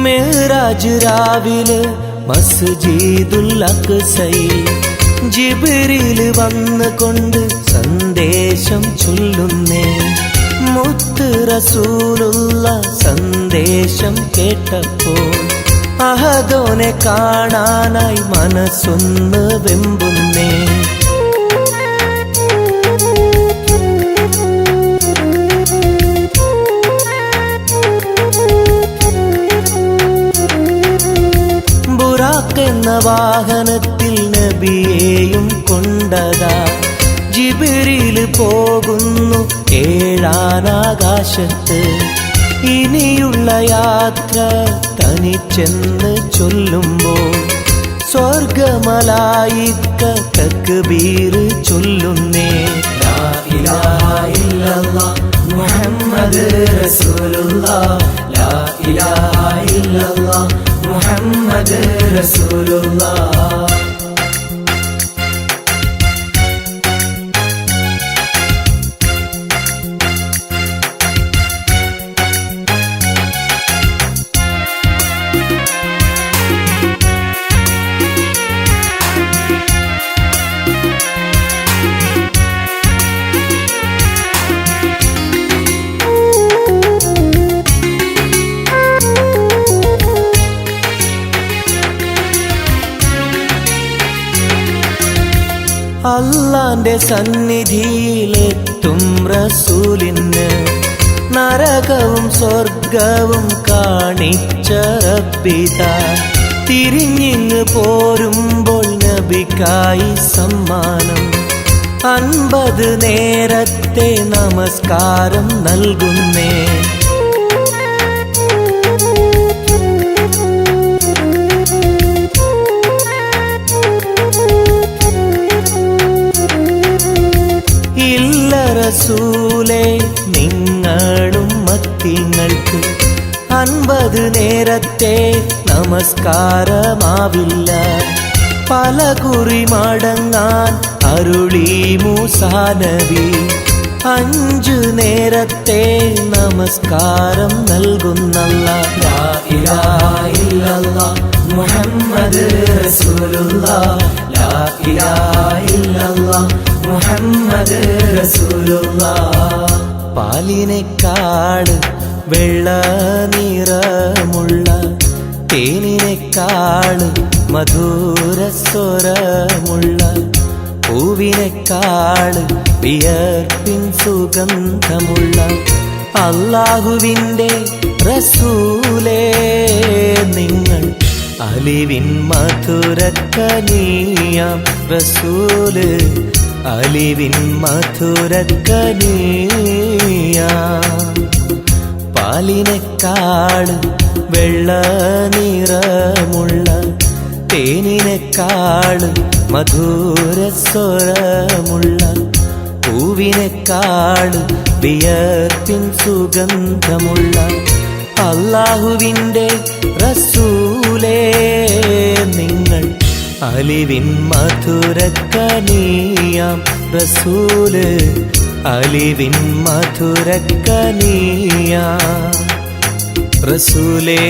മെഹ്റാജ് രാവിലെ മസ്ജിദുൽ അഖ്സയിൽ ജിബ്രീൽ വന്നുകൊണ്ട് സന്ദേശം ചൊല്ലുന്നേ മുത്ത് റസൂലുള്ള സന്ദേശം കേട്ടപ്പോൾ അഹദോനെ കാണാനായി മനസ്സൊന്ന് വെമ്പുന്നേ എന്ന വാഹനത്തിൽ നബിയെയും കൊണ്ടതാ ജിബ്രീൽ പോകുന്നു ഏഴാനാകാശത്ത് ഇനിയുള്ള യാത്ര തനിച്ചെന്ന് ചൊല്ലുമ്പോൾ സ്വർഗമലായിക്ക തക്ബീർ ചൊല്ലുന്നേ ലാ ഇലാഹ ഇല്ലല്ലാഹ് മുഹമ്മദ് റസൂലുള്ളാഹ് ലാ ഇലാഹ ഇല്ലല്ലാഹ് മുഹമ്മദ് റസൂലുള്ളാഹ് അല്ലാന്റെ സന്നിധിയിലെത്തും റസൂലിന് നരകവും സ്വർഗവും കാണിച്ച റബ്ബിത തിരിഞ്ഞിങ്ങ് പോരുമ്പോൾ നബിക്കായി സമ്മാനം 50 നേരത്തെ നമസ്കാരം നൽകുന്നേ. ഇല്ല റസൂലേ നിങ്ങളും മത്തിങ്ങൾക്ക് 50 നേരത്തെ നമസ്കാരമാവില്ല. പല കുറി മടങ്ങാൻ അരുളി മൂസാ നബി 5 നേരത്തെ നമസ്കാരം നൽകുന്നല്ലാഹ്. ലാ ഇലാഹ ഇല്ലല്ലാഹ് മുഹമ്മദ് റസൂലുള്ളാഹ്. ലാ ഇലാഹ ഇല്ലല്ലാഹ് മുഹമ്മദ് റസൂലുള്ളാഹ്. പാലിനെക്കാട് വെള്ള നിറമുള്ള തേനിനെക്കാട് മധുരസ്വരമുള്ള പൂവിനെക്കാട് വിയർപ്പിൻ സുഗന്ധമുള്ള അല്ലാഹുവിൻ്റെ റസൂലേ നിങ്ങൾ അലിവിൻ മധുരക്കനിയാം റസൂല് അലിവിൻ മധുരക്കനിയാം. പാലിനെക്കാട് വെള്ള നിറമുള്ള തേനിനെക്കാട് മധുരസ്വരമുള്ള പൂവിനെക്കാട് വിയർപ്പിൻ സുഗന്ധമുള്ള അല്ലാഹുവിൻ്റെ റസൂലേ നിങ്ങൾ അലിവിൻ മധുരക്കനിയാം റസൂല് അലിവിൻ മധുരക്കനിയാം റസൂലേ.